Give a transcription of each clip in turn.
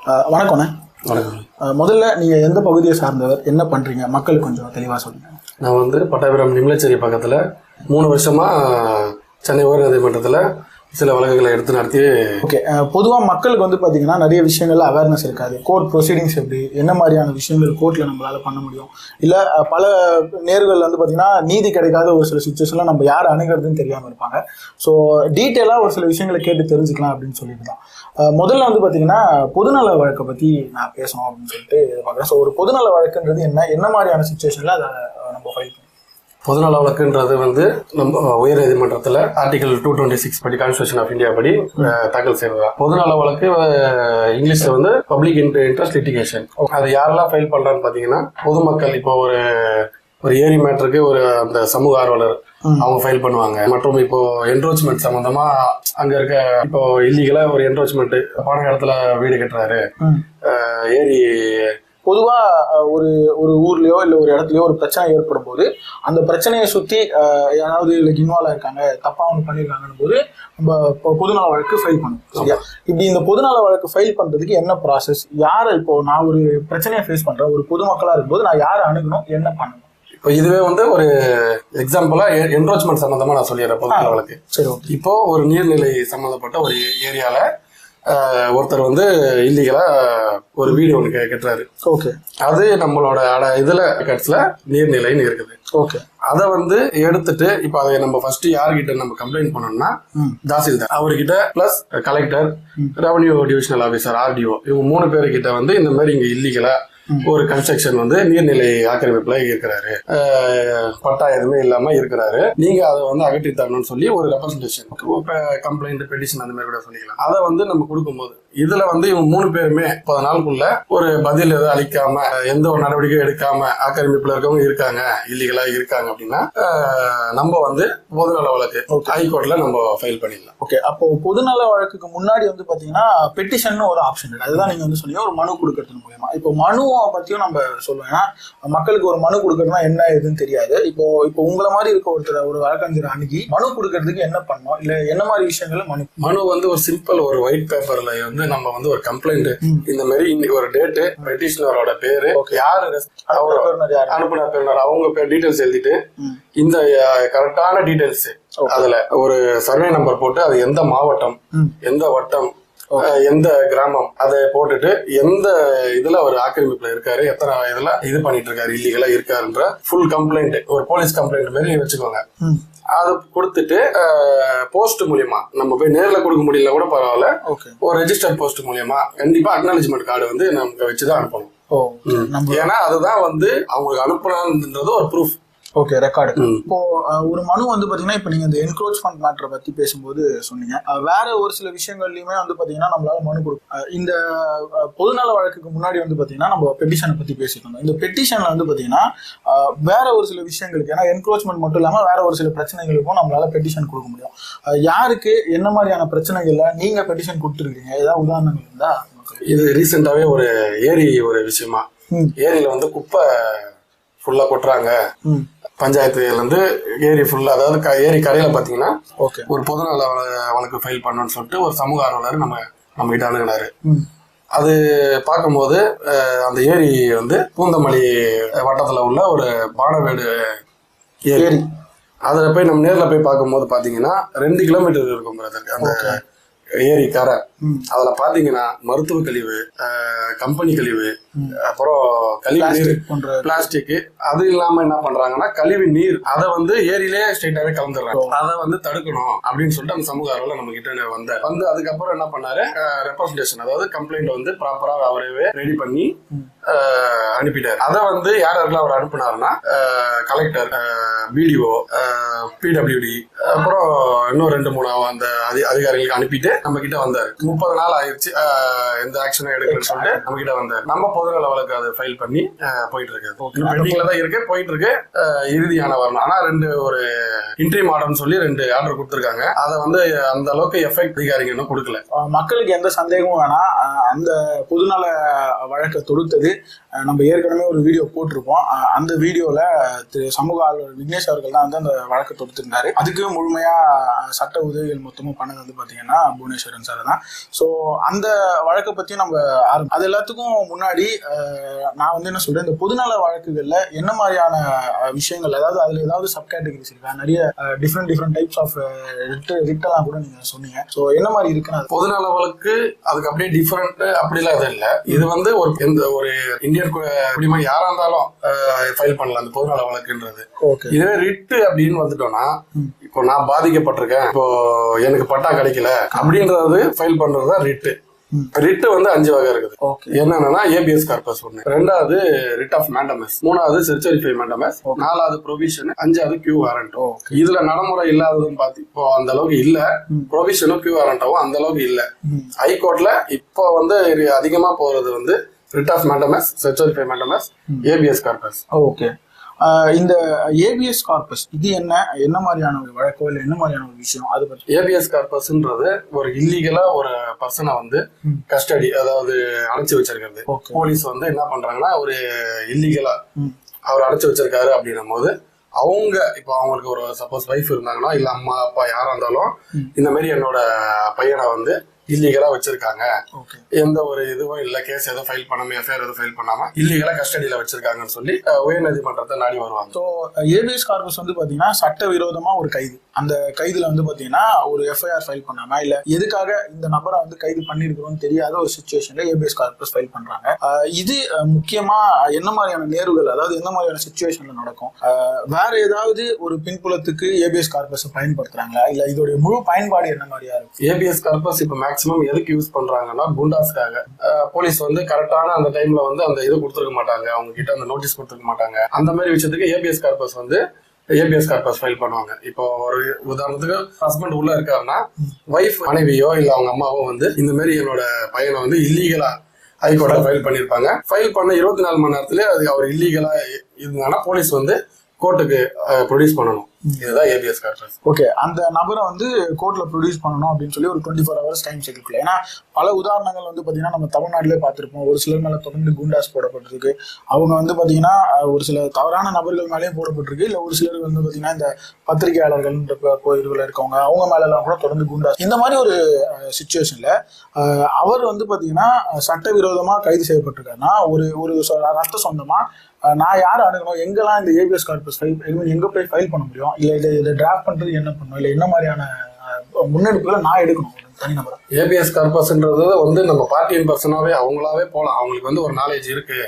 வணக்கம்ண்ணே. வணக்கம். முதல்ல நீங்கள் எந்த பகுதியை சார்ந்தவர், என்ன பண்ணுறீங்க, மக்களுக்கு கொஞ்சம் தெளிவாக சொல்லுங்கள். நான் வந்து பட்டாபிராம் நிமலச்சேரி பக்கத்தில் 3 வருஷமாக சென்னை உயர் நீதிமன்றத்தில் சில வழக்குகளை எடுத்து நடத்தி. ஓகே, பொதுவாக மக்களுக்கு வந்து பார்த்தீங்கன்னா நிறைய விஷயங்கள்ல அவேர்னஸ் இருக்காது. கோர்ட் ப்ரொசீடிங்ஸ் எப்படி, என்ன மாதிரியான விஷயங்கள் கோர்ட்டில் நம்மளால் பண்ண முடியும், இல்லை பல நேர்கள் வந்து பார்த்தீங்கன்னா நீதி கிடைக்காத ஒரு சில சுச்சுவேஷன்லாம் நம்ம யார் அணுகிறதுன்னு தெரியாமல் இருப்பாங்க. ஸோ டீட்டெயிலாக ஒரு சில விஷயங்களை கேட்டு தெரிஞ்சுக்கலாம் அப்படின்னு சொல்லிட்டு தான் முதல்ல வந்து பார்த்தீங்கன்னா பொதுநல வழக்கை பற்றி நான் பேசணும் அப்படின்னு சொல்லிட்டு பார்க்குறேன். ஸோ ஒரு பொதுநல வழக்குன்றது என்ன மாதிரியான சுச்சுவேஷனில் அதை நம்ம ஃபைல் பண்ணணும்? பொதுநல வழக்குன்றது வந்து நம்ம உயர் நீதிமன்றத்தில் ஆர்டிகல் 226 படி கான்ஸ்டியூஷன் ஆஃப் இந்தியா படி தாக்கல் செய்யறதா. பொதுநல வழக்கு இங்கிலீஷ்ல வந்து பப்ளிக் இன்ட்ரெஸ்ட் லிட்டிகேஷன். அது யாரெல்லாம் ஃபைல் பண்றான்னு பாத்தீங்கன்னா, பொதுமக்கள். இப்போ ஒரு ஏரி மேட்டருக்கு அந்த சமூக ஆர்வலர் அவங்க ஃபைல் பண்ணுவாங்க. மற்றும் இப்போ என்ரோச்மெண்ட் சம்பந்தமா அங்க இருக்க இப்போ இல்லீகலா ஒரு என்ரோச்மெண்ட் பானகடத்துல வீடு கட்டுறாரு, ஏரி. பொதுவாக ஒரு ஊர்லேயோ இல்லை ஒரு இடத்துலையோ ஒரு பிரச்சனை ஏற்படும் போது அந்த பிரச்சனையை சுற்றி யாராவது லைக் இன்வால்வ் ஆயிருக்காங்க, தப்பாக ஒன்று பண்ணியிருக்காங்கன்னு போது நம்ம பொதுநல வழக்கு ஃபைல் பண்ணணும். சரியா? இப்படி இந்த பொதுநல வழக்கு ஃபைல் பண்ணுறதுக்கு என்ன ப்ராசஸ், யாரை, இப்போ நான் ஒரு பிரச்சனையை ஃபேஸ் பண்ணுறேன், ஒரு பொதுமக்களாக இருக்கும்போது நான் யாரை அணுகணும், என்ன பண்ணணும்? இப்போ இதுவே வந்து ஒரு எக்ஸாம்பிளா என்ரோச்மெண்ட் சம்பந்தமா நான் சொல்லிடுறேன். பொதுநல வழக்கு. சரி. இப்போ ஒரு நீர்நிலை சம்பந்தப்பட்ட ஒரு ஏரியால ஒருத்தர் வந்து இல்லீகலா ஒரு வீடு ஒன்று கட்டுறாரு. ஓகே. அது நம்மளோட இதுல கட்ஸ்ல நீர்நிலைன்னு இருக்குது. ஓகே. அதை வந்து எடுத்துட்டு இப்போ அதை நம்ம ஃபர்ஸ்ட் யார்கிட்ட நம்ம கம்ப்ளைண்ட் பண்ணோம்னா, தாசில்தார் அவர்கிட்ட plus collector, revenue divisional officer, RTO, இவங்க 3 பேருக்கிட்ட வந்து இந்த மாதிரி இங்க இல்லீகலா ஒரு கன்ஸ்ட்ரக்ஷன் வந்து நீர்நிலை ஆக்கிரமிப்புல இருக்கிறாரு, பட்டா எதுவுமே இல்லாம இருக்கிறாரு, நீங்க அதை வந்து அகற்றி தரணும்னு சொல்லி ஒரு ரெப்ரசன்டேஷன், கம்ப்ளைண்ட், பெட்டிஷன் அந்த மாதிரி கூட சொல்லிக்கலாம். அதை வந்து நம்ம கொடுக்கும்போது இதுல வந்து இவங்க 3 பேருமே 30 நாளுக்குள்ள ஒரு பதில் எதுவும் அளிக்காம, எந்த ஒரு நடவடிக்கையும் எடுக்காம ஆக்கிரமிப்புல இருக்கவங்க இருக்காங்க, இல்லீகலா இருக்காங்க அப்படின்னா நம்ம வந்து பொதுநல வழக்கு ஹைகோர்ட்ல நம்ம ஃபைல் பண்ணிடலாம். ஓகே. அப்போ பொதுநல வழக்குக்கு முன்னாடி வந்து பாத்தீங்கன்னா பெட்டிஷன் ஒரு ஆப்ஷன் இருக்கு. அதுதான் நீங்க வந்து சொன்னீங்க, ஒரு மனு கொடுக்கறது மூலமா. இப்போ மனு பத்தியும் நம்ம சொல்லுவோம். ஏன்னா மக்களுக்கு ஒரு மனு கொடுக்கறதுனா என்ன எதுன்னு தெரியாது. இப்போ உங்களை மாதிரி இருக்க ஒரு வழக்கறிஞர் அணுகி மனு கொடுக்கறதுக்கு என்ன பண்ணணும், இல்ல என்ன மாதிரி விஷயங்கள்? மனு வந்து ஒரு சிம்பிள் ஒரு ஒயிட் பேப்பர்ல வந்து நம்ம வந்து ஒரு கம்ப்ளைண்ட், இந்த மாதிரி இன்னைக்கு ஒரு டேட்டு, பெட்டிஷனரோட பேரு, யாரு அனுப்புனர் பேருனர், அவங்க டீடைல்ஸ் எழுதிட்டு இந்த கரெக்டான டீடைல்ஸ், அதுல ஒரு சர்வே நம்பர் போட்டு அது எந்த மாவட்டம், எந்த வட்டம், எந்த கிராமம், அதை போட்டுட்டு எந்த இதுல ஒரு ஆக்கிரமிப்புல இருக்காரு, எத்தனை இதுல இது பண்ணிட்டு இருக்காரு, இல்லீகலா இருக்காருன்ற ஃபுல் கம்ப்ளைண்ட், ஒரு போலீஸ் கம்ப்ளைண்ட் மாதிரி வச்சுக்கோங்க. அது கொடுத்துட்டு போஸ்ட் மூலியமா நம்ம போய் நேர்ல கொடுக்க முடியல கூட பரவாயில்ல, ஒரு ரெஜிஸ்டர்ட் போஸ்ட் மூலியமா கண்டிப்பா அக்னாலஜ்மெண்ட் கார்டு வந்து நமக்கு வச்சுதான் அனுப்பணும். ஏன்னா அதுதான் வந்து அவங்களுக்கு அனுப்புறான்றது ஒரு ப்ரூஃப். Okay, record. இப்போ ஒரு மனு வந்து பாத்தீங்கன்னா, இப்போ நீங்க இந்த என்க்ரோச்மெண்ட் மேட்டரை பத்தி பேசும்போது சொன்னீங்க, வேற ஒரு சில விஷயங்கள்லயுமே வந்து பாத்தீங்கன்னா நம்மளால மனு கொடுக்கும். இந்த பொதுநல வழக்குக்கு முன்னாடி வந்து பாத்தீங்கன்னா நம்ம பெட்டிஷனை பத்தி பேசிட்டு இருந்தோம். இந்த பெட்டிஷன்ல வந்து பாத்தீங்கன்னா வேற ஒரு சில விஷயங்களுக்கு, ஏன்னா என்க்ரோச்மெண்ட் மட்டும் இல்லாம வேற ஒரு சில பிரச்சனைகளுக்கும் நம்மளால பெட்டிஷன் கொடுக்க முடியும். யாருக்கு என்ன மாதிரியான பிரச்சனைகள்ல நீங்க பெட்டிஷன் கொடுத்துருக்கீங்க, ஏதாவது உதாரணங்கள் இருந்தா? இது ரீசெண்டாவே ஒரு ஏரி ஒரு விஷயமா, ஏரியில வந்து குப்பை ஃபுல்லா கொட்டுறாங்க, பஞ்சாயத்துல இருந்து ஏரி ஃபுல்லா, அதாவது ஏரி கரையில பாத்தீங்கன்னா ஒரு பொதுநல வழக்கு ஃபைல் பண்ணணும்னு சொல்லிட்டு ஒரு சமூக ஆர்வலர் நம்ம கிட்ட அணுகினாரு. அது பார்க்கும்போது அந்த ஏரி வந்து பூந்தமல்லி வட்டத்துல உள்ள ஒரு பானவேடு ஏரி. அதுல போய் நம்ம நேர்ல போய் பார்க்கும்போது பாத்தீங்கன்னா 2 கிலோமீட்டர் இருக்கும் அந்த ஏரி கரை. அதுல பாத்தீங்கன்னா மருத்துவ கழிவு, கம்பெனி கழிவு, அப்புறம் கழிவு நீர், பிளாஸ்டிக், அது இல்லாம என்ன பண்றாங்கன்னா கழிவு நீர் அதை வந்து ஏரியிலே ஸ்ட்ரெயிட்டாவே கலந்துடுறாங்க. அதை வந்து தடுக்கணும் அப்படின்னு சொல்லிட்டு அந்த சமூக ஆர்வலர் நம்ம கிட்ட வந்து அதுக்கப்புறம் என்ன பண்ணாரு, ரெப்ரசன்டேஷன், அதாவது கம்ப்ளைண்ட் வந்து ப்ராப்பரா அவரே ரெடி பண்ணி அனுப்பிட்டாரு. அதை வந்து யாரெல்லாம் அவர் அனுப்பினாருன்னா, கலெக்டர், பிடிஓ, பிடபிள்யூடி, அப்புறம் இன்னும் 2-3 அந்த அதிகாரிகளுக்கு அனுப்பிட்டு நம்ம கிட்ட வந்தாரு. 30 நாள் ஆயிடுச்சு, எந்த ஆக்ஷனும் எடுக்கலன்னு சொல்லிட்டு நம்ம கிட்ட வந்தாரு. நம்ம பொதுநல வழக்கு அதை ஃபைல் பண்ணி போயிட்டு இருக்கு, பெண்டிங்ல தான் இருக்கு, போயிட்டு இருக்கு. இறுதியான வரணும். ஆனா ஒரு இன்ட்ரீம் ஆர்டர்னு சொல்லி 2 ஆர்டர் கொடுத்துருக்காங்க. அதை வந்து அந்த அளவுக்கு எஃபெக்ட் அதிகாரிங்க இன்னும் கொடுக்கல. மக்களுக்கு எந்த சந்தேகமும் வேணாம், அந்த பொதுநல வழக்கை தொடுத்தது நம்ம ஏற்கனவே ஒரு வீடியோ போட்டிருப்போம். அந்த வீடியோல திரு சமூக ஆர்வலர் விக்னேஷ் தினேஷ் அவர்கள் தான் வந்து அந்த வழக்கு தொடுத்திருந்தாரு. அதுக்கு முழுமையா சட்ட உதவிகள் மொத்தமும் பண்ணது வந்து பாத்தீங்கன்னா புவனேஸ்வரன் சார் தான். ஸோ அந்த வழக்கை பத்தி நம்ம அது எல்லாத்துக்கும் முன்னாடி நான் வந்து என்ன சொல்றேன், இந்த பொதுநல வழக்குகள்ல என்ன மாதிரியான விஷயங்கள், அதாவது அதுல ஏதாவது சப் கேட்டகரிஸ் இருக்கா? நிறைய டிஃப்ரெண்ட் டைப்ஸ் ஆஃப் ரிட்டெல்லாம் கூட நீங்க சொன்னீங்க. ஸோ என்ன மாதிரி இருக்குன்னா பொதுநல வழக்கு அதுக்கு அப்படியே டிஃபரெண்ட் அப்படிலாம் அது இல்லை. இது வந்து ஒரு இந்தியன் குடிமகன் யாரா இருந்தாலும் ஃபைல் பண்ணலாம் அந்த பொதுநல வழக்குன்றது. இதுவே ரிட்டு அப்படின்னு வந்துட்டோம்னா, இப்போ நான் பாதிக்கப்பட்டிருக்கேன், இப்போ எனக்கு பட்டா கிடைக்கல அப்படின்றது ஃபைல் பண்றதுதான் ரிட்டு. ரிட்டு வந்து 5 வகை இருக்குது. என்னன்னா ஏபிஎஸ் கார்பஸ் ஒண்ணு, 2வது ரிட் ஆஃப் மேண்டமஸ், 3வது செர்ச்சரிஃபை மேண்டமஸ், 4வது ப்ரொவிஷன், 5வது கியூ வாரண்ட். இதுல நடைமுறை இல்லாததுன்னு பாத்தி இப்போ அந்த அளவுக்கு இல்ல. ப்ரொவிஷனும் கியூ வாரண்டாவும் அந்த அளவுக்கு இல்ல. ஹைகோர்ட்ல இப்போ வந்து அதிகமா போறது வந்து writ of mandamus, certiorari mandamus, habeas corpus. Okay, இந்த ஏபிஎஸ் கார்பஸ் இது என்ன மாதிரியான ஒரு வழக்கோ இல்லை என்ன மாதிரியான ஒரு விஷயம் அது பற்றி? ஏபிஎஸ் கார்பஸ்ன்றது ஒரு இல்லீகலா ஒரு பர்சனை வந்து கஸ்டடி, அதாவது அடைச்சு வச்சிருக்கிறது. போலீஸ் வந்து என்ன பண்றாங்கன்னா, ஒரு இல்லீகலா அவர் அடைச்சு வச்சிருக்காரு அப்படின்னும் போது அவங்க இப்போ அவங்களுக்கு ஒரு சப்போஸ் வைஃப் இருந்தாங்கன்னா, இல்ல அம்மா அப்பா யாரா இருந்தாலும் இந்த மாதிரி என்னோட பையனை வந்து இல்லீகலா வச்சிருக்காங்க, எந்த ஒரு இதுவும் இல்ல, கேஸ் எதுவும் ஃபைல் பண்ணாம, எஃப்ஐஆர் எதுவும் ஃபைல் பண்ணாம இல்லீகலா கஸ்டடியில வச்சிருக்காங்கன்னு சொல்லி உயர்நீதிமன்றத்தை நாடி வருவாங்க. ஸோ ஏபிஎஸ் கார்பஸ் வந்து பாத்தீங்கன்னா சட்டவிரோதமா ஒரு கைது, அந்த கைதுல வந்து பாத்தீங்கன்னா ஒரு எஃப்ஐஆர் ஃபைல் பண்ணாம, இல்ல எதுக்காக இந்த நபரை வந்து கைது பண்ணிருக்கிறோம்னு தெரியாத ஒரு சிச்சுவேஷன்ல ஏபிஎஸ் கார்பஸ் ஃபைல் பண்றாங்க. இது முக்கியமா என்ன மாதிரியான நேர்வுகள், அதாவது எந்த மாதிரியான சிச்சுவேஷன்ல நடக்கும்? வேற ஏதாவது ஒரு பின்புலத்துக்கு ஏபிஎஸ் கார்பஸ் பயன்படுத்துறாங்களா, இல்ல இதோடைய முழு பயன்பாடு என்ன மாதிரியா இருக்கு? ஏபிஎஸ் கார்பஸ் இப்ப மேக்சிமம் எதுக்கு யூஸ் பண்றாங்கன்னா, குண்டாஸ்க்காக. போலீஸ் வந்து கரெக்டான அந்த டைம்ல வந்து அந்த இது கொடுத்துருக்க மாட்டாங்க, அவங்க கிட்ட அந்த நோட்டீஸ் கொடுத்துருக்க மாட்டாங்க. அந்த மாதிரி விஷயத்துக்கு ஏபிஎஸ் கார்பஸ் வந்து ஏபிஎஸ் கார்பஸ் ஃபைல் பண்ணுவாங்க. இப்போ ஒரு உதாரணத்துக்கு ஹஸ்பண்ட் உள்ள இருக்காருன்னா, வைஃப் மனைவியோ இல்ல அவங்க அம்மாவோ வந்து இந்த மாதிரி என்னோட பையனை வந்து இல்லீகலா ஹைகோர்ட்ல ஃபைல் பண்ணிருப்பாங்க. ஃபைல் பண்ண 24 மணி நேரத்துல அது அவர் இல்லீகலா இருந்தாங்கன்னா போலீஸ் வந்து கோர்ட்டுக்கு ப்ரொடியூஸ் பண்ணணும். இதுதான் ஏபிஎஸ் கார்பஸ். ஓகே, அந்த நபரை வந்து கோர்ட்ல ப்ரொடியூஸ் பண்ணணும் அப்படின்னு சொல்லி ஒரு 24 hours டைம் சைக்கிள். ஏன்னா பல உதாரணங்கள் வந்து பாத்தீங்கன்னா நம்ம தமிழ்நாட்டிலே பார்த்திருப்போம். ஒரு சிலர் மேல தொடர்ந்து குண்டாஸ் போடப்பட்டிருக்கு. அவங்க வந்து பாத்தீங்கன்னா ஒரு சில தவறான நபர்கள் மேலேயும் போடப்பட்டிருக்கு. இல்ல ஒரு சிலர் வந்து பாத்தீங்கன்னா இந்த பத்திரிகையாளர்கள் கோயில்கள் இருக்கவங்க அவங்க மேல எல்லாம் கூட தொடர்ந்து குண்டாஸ். இந்த மாதிரி ஒரு சிச்சுவேஷன்ல அவர் வந்து பாத்தீங்கன்னா சட்டவிரோதமா கைது செய்யப்பட்டிருக்காருன்னா, ஒரு ரத்த சொந்தமா நான் யாரை அணுகணும், எங்கெல்லாம் இந்த ஏபிஎஸ் கார்பஸ் எங்க போய் ஃபைல் பண்ண முடியும், இல்ல இதை டிராஃப்ட் பண்றது என்ன பண்ணணும், இல்ல என்ன மாதிரியான முன்னெடுப்புகளை நான் எடுக்கணும் தனிநபரா? ஏபிஎஸ் கார்பஸ்ன்றது வந்து நம்ம பார்ட்டியன் பர்சனாவே அவங்களாவே போகலாம். அவங்களுக்கு வந்து ஒரு நாலேஜ் இருக்கு.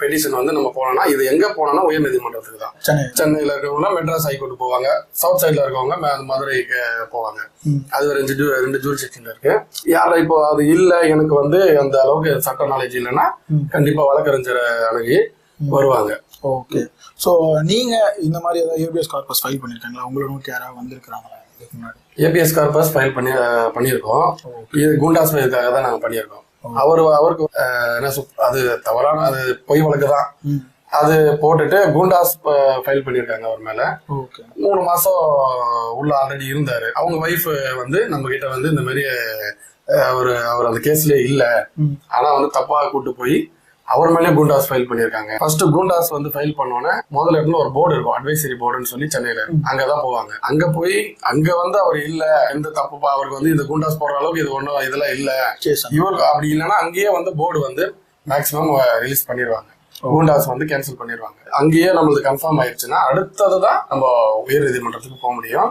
பெட்டிஷன் வந்து நம்ம போனோம்னா இது எங்க போனோம்னா உயர்நீதிமன்றத்துக்கு தான். சென்னையில இருக்கவங்க மெட்ராஸ் ஹைகோர்ட் போவாங்க, சவுத் சைட்ல இருக்கவங்க மதுரைக்கு போவாங்க. அது ரெண்டு ஜூரிஸ்டிக்ஷன்ல இருக்கு. யார இப்போ அது இல்ல, எனக்கு வந்து அந்த அளவுக்கு சட்ட நாலேஜ் இல்லைன்னா கண்டிப்பா வழக்கறிஞரை அணுகி வருவாங்க. ஓகே, ஸோ நீங்க இந்த மாதிரி ஏதாவது ஏபிஎஸ் கார்பஸ் ஃபைல் பண்ணிருக்காங்களா? உங்களை நோக்கி யாராவது வந்திருக்கிறாங்களா இதுக்கு முன்னாடி? ஏபிஎஸ் ஃபைல் பண்ணியிருக்கோம். இது குண்டாஸ் இதுக்காக தான் நாங்கள் பண்ணியிருக்கோம். அவருக்கு என்ன அது தவறான அது பொய் வழக்கு தான். அது போட்டுட்டு குண்டாஸ் ஃபைல் பண்ணியிருக்காங்க அவர் மேல. 3 மாசம் உள்ள ஆல்ரெடி இருந்தாரு. அவங்க ஒய்ஃப் வந்து நம்ம கிட்ட வந்து இந்த மாதிரி அவர் அந்த கேஸ்லயே இல்ல, ஆனா வந்து தப்பா கூட்டு போய் அவர் மேலே குண்டாஸ் ஃபைல் பண்ணிருக்காங்க. ஃபர்ஸ்ட் குண்டாஸ் வந்து ஃபைல் பண்ணோன்னே முதல்ல இருந்து ஒரு போர்டு இருக்கும், அட்வைசரி போர்டுன்னு சொல்லி சென்னையில. அங்கதான் போவாங்க. அங்க போய் அங்க வந்து அவர் இல்ல, எந்த தப்புப்பா, அவருக்கு வந்து இந்த குண்டாஸ் போடுற அளவுக்கு இது ஒண்ணும் இதெல்லாம் இல்ல, இவருக்கு அப்படி இல்லைன்னா அங்கேயே வந்து போர்டு வந்து மேக்சிமம் ரிலீஸ் பண்ணிடுவாங்க. குண்டாஸ் வந்து கேன்சல் பண்ணிடுவாங்க. அங்கேயே நம்மளுக்கு கன்ஃபார்ம் ஆயிடுச்சுன்னா அடுத்ததுதான் நம்ம உயர் நீதிமன்றத்துக்கு போக முடியும்.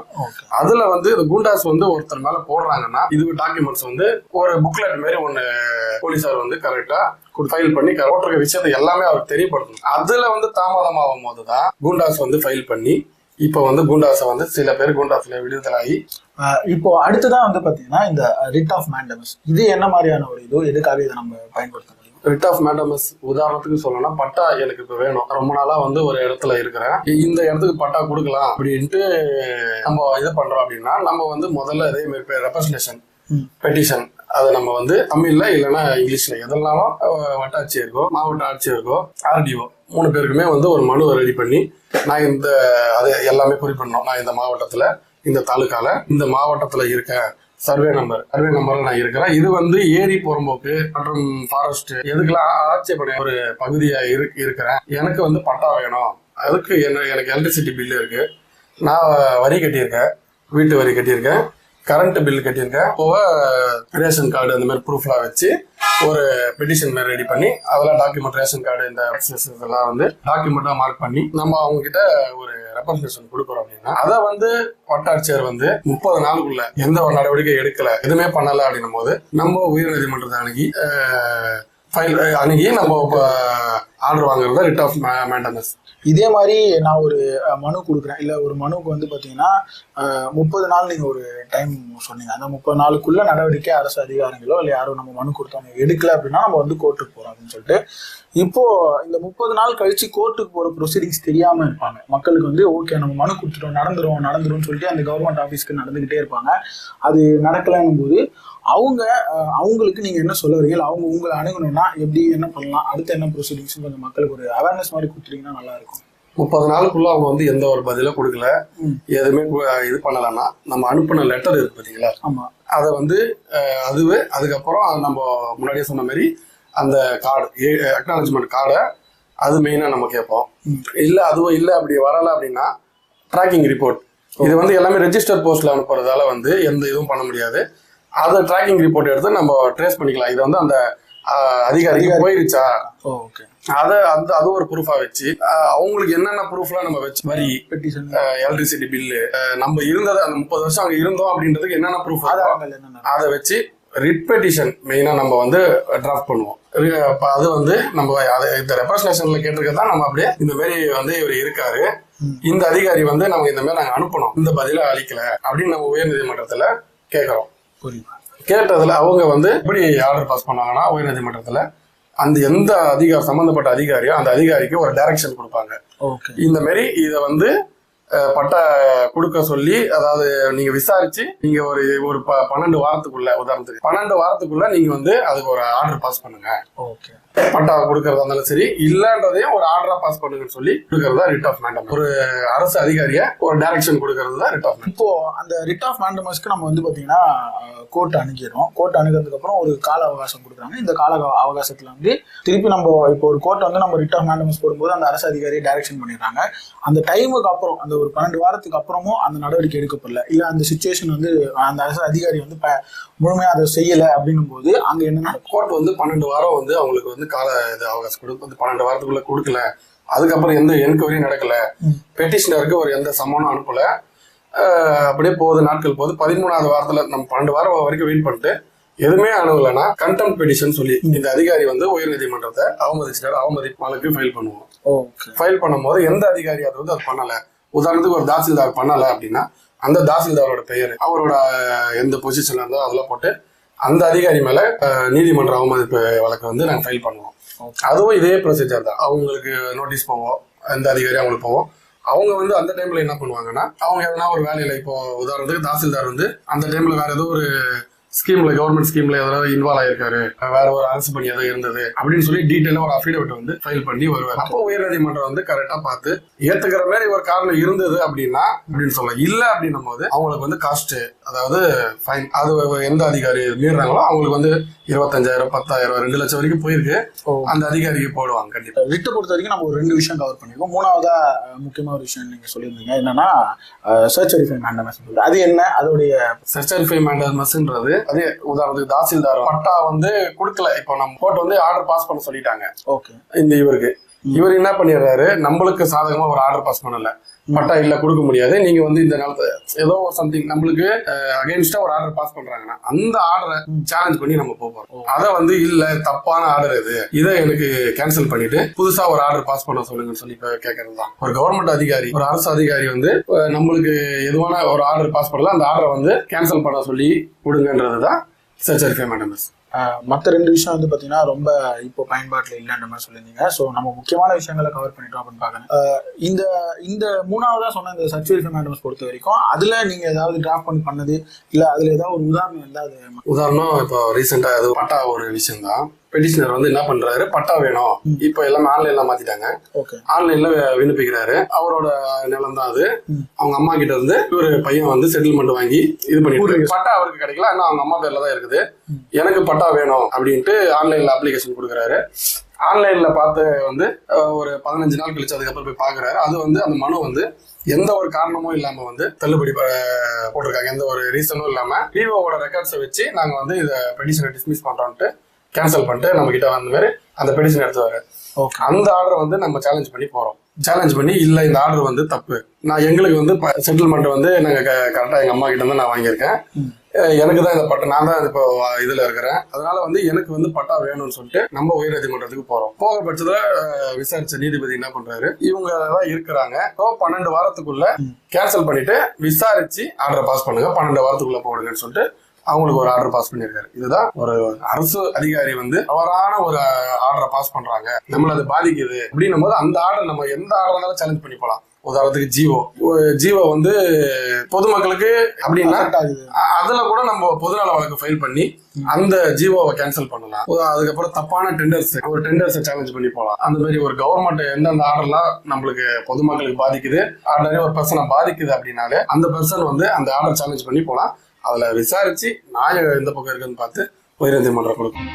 அதுல வந்து இந்த குண்டாஸ் வந்து ஒருத்தர் மேல போடுறாங்கன்னா இது டாக்குமெண்ட்ஸ் வந்து ஒரு புக்லெட் மாதிரி ஒண்ணு போலீஸார் வந்து கரெக்டா ஃபைல் பண்ணி போட்டிருக்க விஷயத்தை எல்லாமே அவருக்கு தெரியப்படுத்தணும். அதுல வந்து தாமதமாகும் போதுதான் குண்டாஸ் வந்து ஃபைல் பண்ணி இப்ப வந்து குண்டாஸை வந்து சில பேர் குண்டாஸ்ல விடுதலாகி இப்போ அடுத்ததான் வந்து பாத்தீங்கன்னா இந்த ரிட் ஆஃப் மேண்டமஸ். இது என்ன மாதிரியான ஒரு இது, எதுக்காக இதை நம்ம பயன்படுத்த முடியும்? ரிட் ஆஃப் மேண்டமஸ் உதாரணத்துக்கு சொல்லணும்னா, பட்டா எனக்கு இப்ப வேணும், ரொம்ப நாளா வந்து ஒரு இடத்துல இருக்கிறேன், இந்த இடத்துக்கு பட்டா கொடுக்கலாம் அப்படின்ட்டு நம்ம இது பண்றோம் அப்படின்னா, நம்ம வந்து முதல்ல இதே மாதிரி ரெப்ரசன்டேஷன் பெட்டிஷன் அதை நம்ம வந்து தமிழ்ல இல்லைன்னா இங்கிலீஷ்ல எதெல்லாம் வட்டாட்சியருக்கோ மாவட்ட ஆட்சியருக்கோ ஆர்டிஓ 3 பேருக்குமே வந்து ஒரு மனு ரெடி பண்ணி நான் இந்த அதை எல்லாமே குறிப்பிடணும். நான் இந்த மாவட்டத்துல இந்த தாலுக்கால இந்த மாவட்டத்துல இருக்கேன், சர்வே நம்பர்ல நான் இருக்கிறேன், இது வந்து ஏரி புறம்போக்கு மற்றும் ஃபாரஸ்ட் எதுக்கெல்லாம் ஆட்சேபனை ஒரு பகுதியா இருக்கிறேன், எனக்கு வந்து பட்டா வேணும், அதுக்கு எனக்கு எலக்ட்ரிசிட்டி பில்லு இருக்கு, நான் வரி கட்டியிருக்கேன், வீட்டு வரி கட்டியிருக்கேன், கரண்ட் பில் கட்டியிருக்கேன், போக ரேஷன் கார்டு அந்த மாதிரி ப்ரூஃப்லாம் வச்சு ஒரு பெட்டிஷன் மாதிரி ரெடி பண்ணி அதெல்லாம் டாக்குமெண்ட், ரேஷன் கார்டு இந்த இதெல்லாம் வந்து டாக்குமெண்டா மார்க் பண்ணி நம்ம அவங்க கிட்ட ஒரு ரெப்ரசன்டேஷன் கொடுக்குறோம் அப்படின்னா அதை வந்து வட்டாட்சியர் வந்து 30 நாளுக்குள்ள எந்த ஒரு நடவடிக்கை எடுக்கல, எதுவுமே பண்ணல அப்படின்னும் போது நம்ம உயர்நீதிமன்றத்தை அணுகி நம்ம ஆர்டர் வாங்குறது ரிட் ஆஃப் மேண்டமஸ். இதே மாதிரி நான் ஒரு மனு கொடுக்குறேன், இல்லை ஒரு மனுவுக்கு வந்து பார்த்தீங்கன்னா 30 நாள் நீங்கள் ஒரு டைம் சொன்னீங்க. அந்த 30 நாளுக்குள்ள நடவடிக்கை அரசு அதிகாரிகளோ இல்லை யாரோ நம்ம மனு கொடுத்தவங்க எடுக்கல அப்படின்னா நம்ம வந்து கோர்ட்டுக்கு போகிறோம் அப்படின்னு சொல்லிட்டு, இப்போ இந்த 30 நாள் கழிச்சு கோர்ட்டுக்கு போகிற ப்ரொசீடிங்ஸ் தெரியாமல் இருப்பாங்க. மக்களுக்கு வந்து ஓகே நம்ம மனு கொடுத்துட்டோம், நடந்துரும் சொல்லிட்டு அந்த கவர்மெண்ட் ஆஃபீஸ்க்கு நடந்துக்கிட்டே இருப்பாங்க. அது நடக்கலைன்னும் போது அவங்களுக்கு நீங்கள் என்ன சொல்ல வரீங்க, அவங்க உங்களை அணுகணும்னா எப்படி, என்ன பண்ணலாம், அடுத்து என்ன ப்ரொசீடிங்ஸ் கொஞ்சம் மக்களுக்கு ஒரு அவேர்னஸ் மாதிரி கொடுத்துட்டீங்கன்னா நல்லா இருக்கும். 30 நாளுக்குள்ள அவங்க வந்து எந்த ஒரு பதிலும் கொடுக்கல, எதுவுமே இது பண்ணலன்னா நம்ம அனுப்பின லெட்டர் இருக்கு பார்த்தீங்களா, அதை வந்து அதுக்கப்புறம் நம்ம முன்னாடியே சொன்ன மாதிரி அந்த கார்டு அக்னாலஜ்மெண்ட் கார்டை அது மெயினாக நம்ம கேட்போம். இல்லை அதுவும் இல்லை அப்படி வரலை அப்படின்னா ட்ராக்கிங் ரிப்போர்ட், இது வந்து எல்லாமே ரெஜிஸ்டர் போஸ்ட்ல அனுப்புறதால வந்து எந்த இதுவும் பண்ண முடியாது. அதை ட்ராக்கிங் ரிப்போர்ட் எடுத்து நம்ம ட்ரேஸ் பண்ணிக்கலாம். இது வந்து அந்த அதிகாரிக்கு போயிருச்சா, அது ஒரு ப்ரூஃபா வச்சு அவங்களுக்கு என்னென்ன ப்ரூஃப்லாம் நம்ம வச்சு வரி, பெட்டிஷன், எலக்ட்ரிசிட்டி பில்லு, நம்ம இருந்தது அந்த 30 வருஷம் அங்கே இருந்தோம் அப்படின்றதுக்கு என்னென்ன ப்ரூஃப் அதை வச்சு ரிட் பெட்டிஷன் மெயினா நம்ம வந்து டிராஃப்ட் பண்ணுவோம். அது வந்து நம்ம இந்த ரெப்ரசன்டேஷன்ல கேட்டிருக்கதான் நம்ம அப்படியே இந்த மாதிரி வந்து இவர் இருக்காரு, இந்த அதிகாரி வந்து நம்ம இந்த மாதிரி நாங்க அனுப்பணும், இந்த பதில அளிக்கல அப்படின்னு நம்ம உயர்நீதிமன்றத்துல கேட்கிறோம். கேட்டதுல அவங்க வந்து எப்படி ஆர்டர் பாஸ் பண்ணாங்கன்னா உயர்நீதிமன்றத்துல அந்த எந்த சம்பந்தப்பட்ட அதிகாரியோ அந்த அதிகாரிக்கு ஒரு டைரக்ஷன் கொடுப்பாங்க. இந்த மாதிரி இதை வந்து பட்டா கொடுக்க சொல்லி, அதாவது நீங்க விசாரிச்சு நீங்க ஒரு 12 வாரத்துக்குள்ள, உதாரணத்துக்கு 12 வாரத்துக்குள்ள நீங்க வந்து அதுக்கு ஒரு ஆர்டர் பாஸ் பண்ணுங்க. பட்டா கொடுக்கறதா இருந்தாலும் சரி, இல்லன்றதையும் ஒரு ஆர்டரா பாஸ் பண்ணுங்கன்னு சொல்லி கொடுக்கறதா ரிட் ஆஃப் மேண்டமஸ். ஒரு அரசு அதிகாரிய ஒரு டைரக்ஷன் கொடுக்கறது தான் ரிட் ஆஃப் மேண்டமஸ். இப்போ அந்த ரிட் ஆஃப் மேண்டமஸ்க்கு நம்ம வந்து பாத்தீங்கன்னா கோர்ட் அணுகிறோம். கோர்ட் அணுகிறதுக்கு அப்புறம் ஒரு கால அவகாசம் கொடுக்குறாங்க. இந்த கால அவகாசத்துல வந்து திருப்பி நம்ம இப்போ ஒரு கோர்ட் வந்து நம்ம ரிட் ஆஃப் மேண்டமஸ் போடும்போது அந்த அரசு அதிகாரியை டைரக்ஷன் பண்ணிடுறாங்க. அந்த டைமுக்கு அப்புறம் அந்த ஒரு 12 வாரத்துக்கு அப்புறமும் அந்த நடவடிக்கை எடுக்கப்படல, இல்ல அந்த சிச்சுவேஷன் வந்து அந்த அரசு அதிகாரி வந்து முழுமையா அதை செய்யல அப்படின்னும் போது அங்க என்னன்னா கோர்ட் வந்து 12 வாரம் வந்து அவங்களுக்கு வந்து கால அவகாசம் கொடுக்கும். 12 வாரத்துக்குள்ள கொடுக்கல, அதுக்கப்புறம் எந்த என்கொயரியும் நடக்கல, பெட்டிஷனருக்கு ஒரு எந்த சம்மனும் அனுப்பல, அப்படியே போகுது, நாட்கள் போகுது. 13வது வாரத்துல நம்ம 12 வாரம் வரைக்கும் வெயிட் பண்ணிட்டு எதுவுமே அணுகலைன்னா கண்டெம்ட் பெட்டிஷன் சொல்லி இந்த அதிகாரி வந்து உயர்நீதிமன்றத்தை அவமதிப்பு வழக்கு ஃபைல் பண்ணுவோம். ஃபைல் பண்ணும் போது எந்த அதிகாரி அதை வந்து அது பண்ணல, உதாரணத்துக்கு ஒரு தாசில்தார் பண்ணல அப்படின்னா அந்த தாசில்தாரோட பெயர், அவரோட எந்த பொசிஷன்ல இருந்தோ அதெல்லாம் போட்டு அந்த அதிகாரி மேல நீதிமன்ற அவமதிப்பு வழக்கு வந்து நாங்கள் ஃபைல் பண்ணுவோம். அதுவும் இதே ப்ரொசீஜர் தான். அவங்களுக்கு நோட்டீஸ் போவோம், எந்த அதிகாரி அவங்களுக்கு போவோம். அவங்க வந்து அந்த டைம்ல என்ன பண்ணுவாங்கன்னா, அவங்க எதனா ஒரு வேலையில, இப்போ உதாரணத்துக்கு தாசில்தார் வந்து அந்த டைம்ல வேற ஏதோ ஒரு ஸ்கீம்ல, கவர்மெண்ட் ஸ்கீம்ல ஏதாவது இன்வால்வ் ஆயிருக்காரு, வேற ஒரு அரசு பணி ஏதோ இருந்தது அப்படின்னு சொல்லி டீட்டெயிலா ஒரு அஃபிடவிட் வந்து ஃபைல் பண்ணி வருவார். அப்போ உயர்நீதிமன்றம் வந்து கரெக்டா பார்த்து ஏத்துக்கிற மாதிரி ஒரு காரணம் இருந்தது அப்படின்னா அப்படின்னு சொல்லலாம். இல்ல அப்படின்னும் போது அவங்களுக்கு வந்து காஸ்ட், அதாவது ஃபைன், அது எந்த அதிகாரி மீறாங்களோ அவங்களுக்கு வந்து 25,000, 10,000, 2 லட்சம் வரைக்கும் போயிருக்கு, அந்த அதிகாரிக்கு போடுவாங்க. கண்டிப்பா ரிட்டை பொறுத்த வரைக்கும் நம்ம ஒரு 2 விஷயம் கவர் பண்ணிருக்கோம். 3வதா முக்கியமான ஒரு விஷயம் நீங்க சொல்லியிருந்தீங்க, என்னன்னா சர்ச் வெரிஃபை மேண்டமஸ். அது என்ன, அதோடைய சர்ச் வெரிஃபை மேண்டமஸ்ன்றது அதே உதாரணத்துக்கு தாசில்தார் பட்டா வந்து கொடுக்கல, இப்போ நம்ம கோர்ட் வந்து ஆர்டர் பாஸ் பண்ண சொல்லிட்டாங்க. இந்த இவர் என்ன பண்ணிடுறாரு, நம்மளுக்கு சாதகமா ஒரு ஆர்டர் பாஸ் பண்ணல, பட்டா இல்ல கொடுக்க முடியாது, நீங்க வந்து இந்த நேரத்தை ஏதோ சம்திங் நம்மளுக்கு அகைன்ஸ்டா ஒரு ஆர்டர் பாஸ் பண்றாங்கன்னா அந்த ஆர்டரை சேலஞ்ச் பண்ணி நம்ம போறோம். அதை வந்து இல்ல தப்பான ஆர்டர் இதை எனக்கு கேன்சல் பண்ணிட்டு புதுசா ஒரு ஆர்டர் பாஸ் பண்ண சொல்லுங்கன்னு சொல்லி கேட்கறது தான். ஒரு கவர்மெண்ட் அதிகாரி, ஒரு அரசு அதிகாரி வந்து நம்மளுக்கு எதுவான ஒரு ஆர்டர் பாஸ் பண்ணல, அந்த ஆர்டரை வந்து கேன்சல் பண்ண சொல்லி கொடுங்கன்றதுதான் சர்ச் வெரிஃபை மேண்டமஸ். மற்ற 2 விஷயம் வந்து பாத்தீங்கன்னா ரொம்ப இப்போ பயன்பாட்டில் இல்லைன்ற மாதிரி சொல்லியிருந்தீங்க. ஸோ நம்ம முக்கியமான விஷயங்களை கவர் பண்ணிட்டோம் அப்படின்னு பாக்கணும். இந்த 3வதா சொன்ன இந்த சர்ச் வெரிஃபை மேண்டமஸ் பொறுத்த வரைக்கும் அதுல நீங்க ஏதாவது டிராஃப்ட் பண்ணது இல்ல அதுல ஏதாவது ஒரு உதாரணம் இருந்தா அது உதாரணம் இப்போ ரீசெண்டா அது பட்டா ஒரு விஷயம் தான். பெட்டிஷனர் வந்து என்ன பண்றாரு, பட்டா வேணும், இப்போ எல்லாமே ஆன்லைன்ல மாத்திட்டாங்க, ஆன்லைன்ல விண்ணப்பிக்கிறாரு, அவரோட நிலம் தான் அது. அவங்க அம்மா கிட்ட இருந்து ஒரு பையன் வந்து செட்டில்மெண்ட் வாங்கி இது பண்ணிட்டு பட்டா அவருக்கு கிடைக்கல, ஆனா அவங்க அம்மா பேர்ல தான் இருக்குது, எனக்கு பட்டா வேணும் அப்படின்ட்டு ஆன்லைன்ல அப்ளிகேஷன் கொடுக்குறாரு. ஆன்லைன்ல பார்த்து வந்து ஒரு 15 நாள் கழிச்சு அதுக்கப்புறம் போய் பாக்குறாரு. அது வந்து அந்த மனு வந்து எந்த ஒரு காரணமும் இல்லாம வந்து தள்ளுபடி போட்டிருக்காங்க. எந்த ஒரு ரீசனும் இல்லாம விவோவோட ரெக்கார்ட்ஸை வச்சு நாங்க வந்து இதை பெட்டிஷனை டிஸ்மிஸ் பண்றோம்ட்டு கேன்சல் பண்ணிட்டு நம்ம கிட்ட வந்த மாதிரி அந்த பெட்டிஷன் எடுத்துவாரு. அந்த ஆர்டர் வந்து நம்ம சேலஞ்ச் பண்ணி போறோம். சேலஞ்ச் பண்ணி இல்ல இந்த ஆர்டர் வந்து தப்பு, நான் எங்களுக்கு வந்து செட்டில்மெண்ட் வந்து நாங்க கரெக்டா எங்க அம்மா கிட்ட இருந்து நான் வாங்கியிருக்கேன், எனக்கு தான் இந்த பட்டா, நான் தான் இப்போ இதுல இருக்கிறேன், அதனால வந்து எனக்கு வந்து பட்டா வேணும்னு சொல்லிட்டு நம்ம உயர்நீதிமன்றத்துக்கு போறோம். போக பட்சத்துல விசாரிச்ச நீதிபதி என்ன பண்றாரு, இவங்க தான் இருக்கிறாங்க, 12 வாரத்துக்குள்ள கேன்சல் பண்ணிட்டு விசாரிச்சு ஆர்டரை பாஸ் பண்ணுங்க, 12 வாரத்துக்குள்ள போடுங்கன்னு சொல்லிட்டு அவங்களுக்கு ஒரு ஆர்டர் பாஸ் பண்ணிருக்காரு. இதுதான் ஒரு அரசு அதிகாரி வந்து தவறான ஒரு ஆர்டரை பாஸ் பண்றாங்க, நம்மள அது பாதிக்குது அப்படின்னும் போது அந்த ஆர்டர் நம்ம எந்த ஆர்டர் இருந்தாலும் சேலஞ்ச் பண்ணி போலாம். உதாரணத்துக்கு ஜீவோ வந்து பொதுமக்களுக்கு அப்படின்னா அதுல கூட நம்ம பொதுநல வழக்கு ஃபைல் பண்ணி அந்த ஜீவோவை கேன்சல் பண்ணலாம். அதுக்கப்புறம் தப்பான டெண்டர்ஸை சேலஞ்ச் பண்ணி போகலாம். அந்த மாதிரி ஒரு கவர்மெண்ட் எந்தெந்த ஆர்டர்லாம் நம்மளுக்கு பொதுமக்களுக்கு பாதிக்குது, ஆர்டரே ஒரு பர்சனை பாதிக்குது அப்படின்னாலே அந்த பர்சன் வந்து அந்த ஆர்டர் சேலஞ்ச் பண்ணி போகலாம். அதுல விசாரிச்சு நியாயம் எந்த பக்கம் இருக்குன்னு பார்த்து உயர்நீதிமன்றம் கொடுக்கும்.